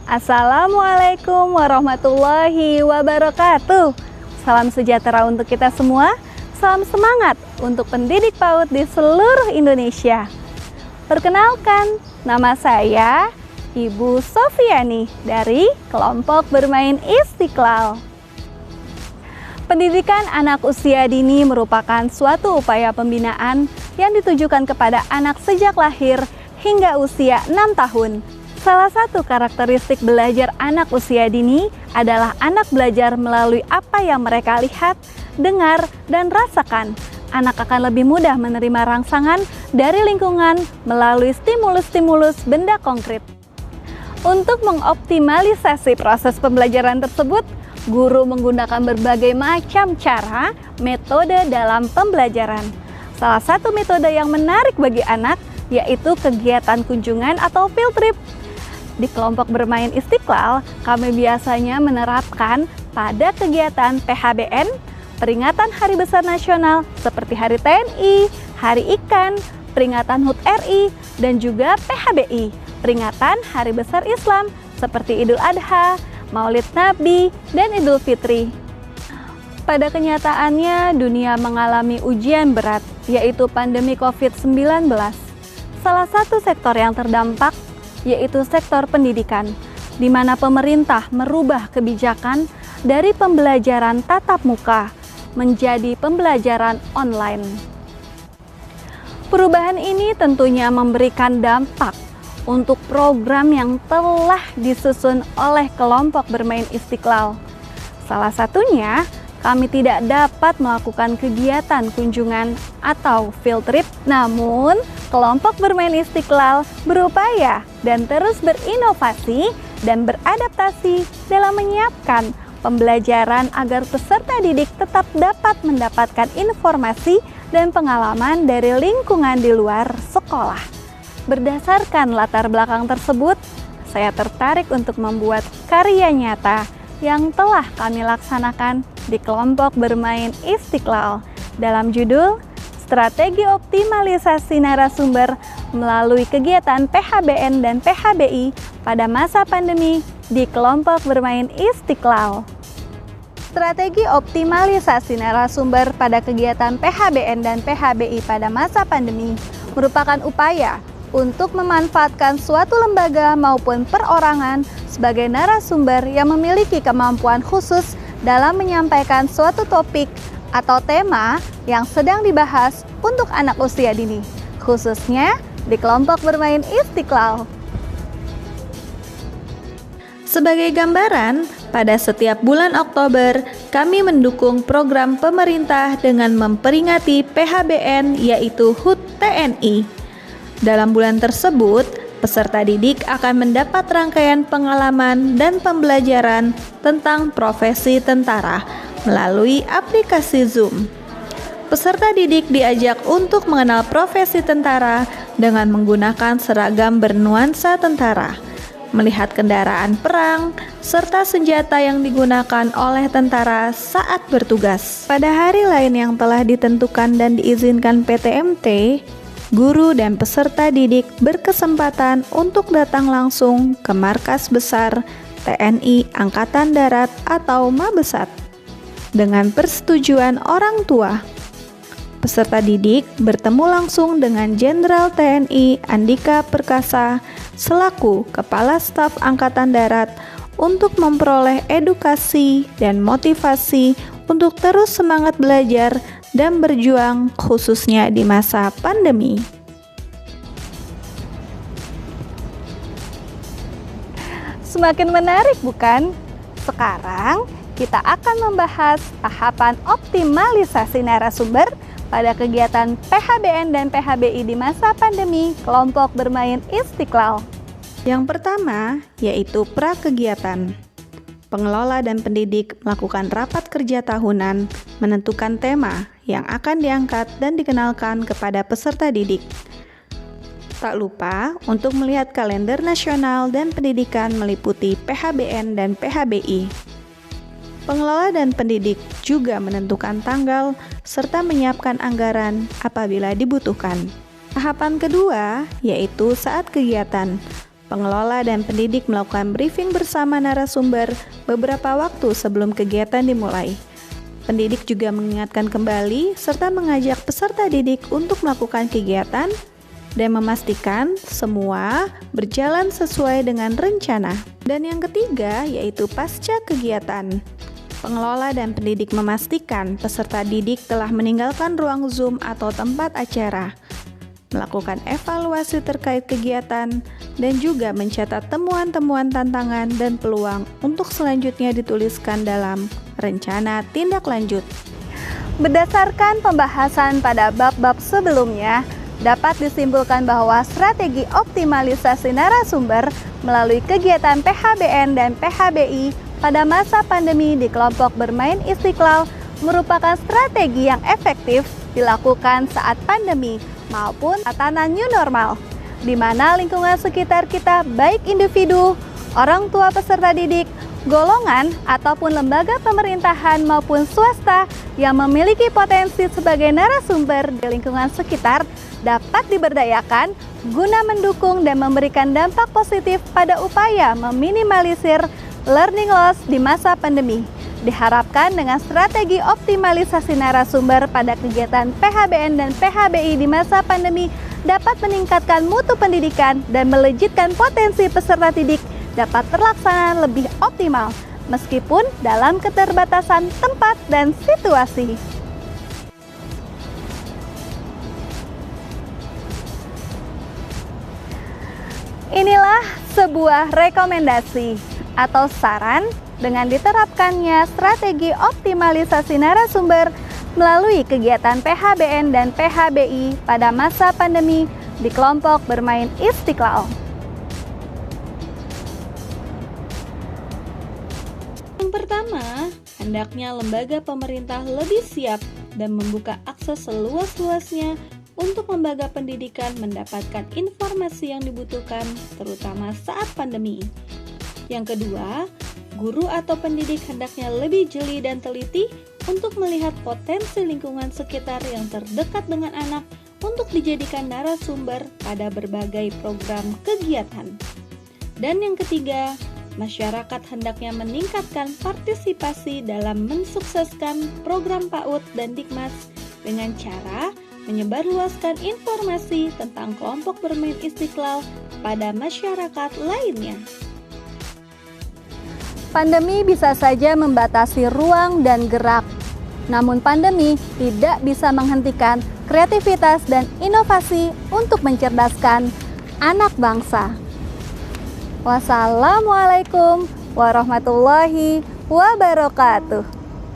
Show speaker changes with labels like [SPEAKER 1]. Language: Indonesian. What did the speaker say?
[SPEAKER 1] Assalamualaikum warahmatullahi wabarakatuh. Salam sejahtera untuk kita semua. Salam semangat untuk pendidik PAUD di seluruh Indonesia. Perkenalkan, nama saya Ibu Sofiani dari kelompok bermain Istiqlal. Pendidikan anak usia dini merupakan suatu upaya pembinaan yang ditujukan kepada anak sejak lahir hingga usia 6 tahun. Salah satu karakteristik belajar anak usia dini adalah anak belajar melalui apa yang mereka lihat, dengar, dan rasakan. Anak akan lebih mudah menerima rangsangan dari lingkungan melalui stimulus-stimulus benda konkret. Untuk mengoptimalisasi proses pembelajaran tersebut, guru menggunakan berbagai macam cara, metode dalam pembelajaran. Salah satu metode yang menarik bagi anak yaitu kegiatan kunjungan atau field trip. Di kelompok bermain Istiqlal, kami biasanya menerapkan pada kegiatan PHBN, peringatan Hari Besar Nasional seperti Hari TNI, Hari Ikan, peringatan HUT RI, dan juga PHBI, peringatan Hari Besar Islam seperti Idul Adha, Maulid Nabi, dan Idul Fitri. Pada kenyataannya, dunia mengalami ujian berat, yaitu pandemi COVID-19. Salah satu sektor yang terdampak yaitu sektor pendidikan, di mana pemerintah merubah kebijakan dari pembelajaran tatap muka menjadi pembelajaran online. Perubahan ini tentunya memberikan dampak untuk program yang telah disusun oleh kelompok bermain Istiqlal. Salah satunya, kami tidak dapat melakukan kegiatan kunjungan atau field trip, namun kelompok bermain Istiqlal berupaya dan terus berinovasi dan beradaptasi dalam menyiapkan pembelajaran agar peserta didik tetap dapat mendapatkan informasi dan pengalaman dari lingkungan di luar sekolah. Berdasarkan latar belakang tersebut, saya tertarik untuk membuat karya nyata yang telah kami laksanakan di kelompok bermain Istiqlal dalam judul Strategi Optimalisasi Narasumber melalui kegiatan PHBN dan PHBI pada masa pandemi di kelompok bermain Istiqlal. Strategi optimalisasi narasumber pada kegiatan PHBN dan PHBI pada masa pandemi merupakan upaya untuk memanfaatkan suatu lembaga maupun perorangan sebagai narasumber yang memiliki kemampuan khusus dalam menyampaikan suatu topik atau tema yang sedang dibahas untuk anak usia dini, khususnya di kelompok bermain Istiqlal. Sebagai gambaran, pada setiap bulan Oktober, kami mendukung program pemerintah dengan memperingati PHBN yaitu HUT TNI. Dalam bulan tersebut, peserta didik akan mendapat rangkaian pengalaman dan pembelajaran tentang profesi tentara melalui aplikasi Zoom. Peserta didik diajak untuk mengenal profesi tentara dengan menggunakan seragam bernuansa tentara, melihat kendaraan perang, serta senjata yang digunakan oleh tentara saat bertugas. Pada hari lain yang telah ditentukan dan diizinkan PTMT, guru dan peserta didik berkesempatan untuk datang langsung ke markas besar TNI Angkatan Darat atau Mabesat. Dengan persetujuan orang tua, peserta didik bertemu langsung dengan Jenderal TNI Andika Perkasa selaku Kepala Staf Angkatan Darat untuk memperoleh edukasi dan motivasi untuk terus semangat belajar dan berjuang khususnya di masa pandemi. Semakin menarik bukan? Sekarang kita akan membahas tahapan optimalisasi narasumber pada kegiatan PHBN dan PHBI di masa pandemi kelompok bermain Istiqlal. Yang pertama yaitu prakegiatan. Pengelola dan pendidik melakukan rapat kerja tahunan, menentukan tema yang akan diangkat dan dikenalkan kepada peserta didik. Tak lupa untuk melihat kalender nasional dan pendidikan meliputi PHBN dan PHBI. Pengelola dan pendidik juga menentukan tanggal serta menyiapkan anggaran apabila dibutuhkan. Tahapan kedua yaitu saat kegiatan.
[SPEAKER 2] Pengelola dan pendidik melakukan briefing bersama narasumber beberapa waktu sebelum kegiatan dimulai. Pendidik juga mengingatkan kembali serta mengajak peserta didik untuk melakukan kegiatan dan memastikan semua berjalan sesuai dengan rencana. Dan yang ketiga yaitu pasca kegiatan. Pengelola dan pendidik memastikan peserta didik telah meninggalkan ruang Zoom atau tempat acara, melakukan evaluasi terkait kegiatan, dan juga mencatat temuan-temuan tantangan dan peluang untuk selanjutnya dituliskan dalam rencana tindak lanjut.
[SPEAKER 1] Berdasarkan pembahasan pada bab-bab sebelumnya, dapat disimpulkan bahwa strategi optimalisasi narasumber melalui kegiatan PHBN dan PHBI pada masa pandemi di kelompok bermain Istiqlal merupakan strategi yang efektif dilakukan saat pandemi maupun tatanan new normal, di mana lingkungan sekitar kita baik individu, orang tua peserta didik, golongan ataupun lembaga pemerintahan maupun swasta yang memiliki potensi sebagai narasumber di lingkungan sekitar dapat diberdayakan guna mendukung dan memberikan dampak positif pada upaya meminimalisir learning loss di masa pandemi. Diharapkan dengan strategi optimalisasi narasumber pada kegiatan PHBN dan PHBI di masa pandemi dapat meningkatkan mutu pendidikan dan melejitkan potensi peserta didik dapat terlaksana lebih optimal meskipun dalam keterbatasan tempat dan situasi. Inilah sebuah rekomendasi atau saran dengan diterapkannya strategi optimalisasi narasumber melalui kegiatan PHBN dan PHBI pada masa pandemi di kelompok bermain Istiqlal. Yang pertama, hendaknya lembaga pemerintah lebih siap dan membuka akses seluas-luasnya untuk lembaga pendidikan mendapatkan informasi yang dibutuhkan, terutama saat pandemi. Yang kedua, guru atau pendidik hendaknya lebih jeli dan teliti untuk melihat potensi lingkungan sekitar yang terdekat dengan anak untuk dijadikan narasumber pada berbagai program kegiatan. Dan yang ketiga, masyarakat hendaknya meningkatkan partisipasi dalam mensukseskan program PAUD dan Dikmas dengan cara menyebarluaskan informasi tentang kelompok bermain Istiqlal pada masyarakat lainnya. Pandemi bisa saja membatasi ruang dan gerak, namun pandemi tidak bisa menghentikan kreativitas dan inovasi untuk mencerdaskan anak bangsa. Wassalamualaikum warahmatullahi wabarakatuh.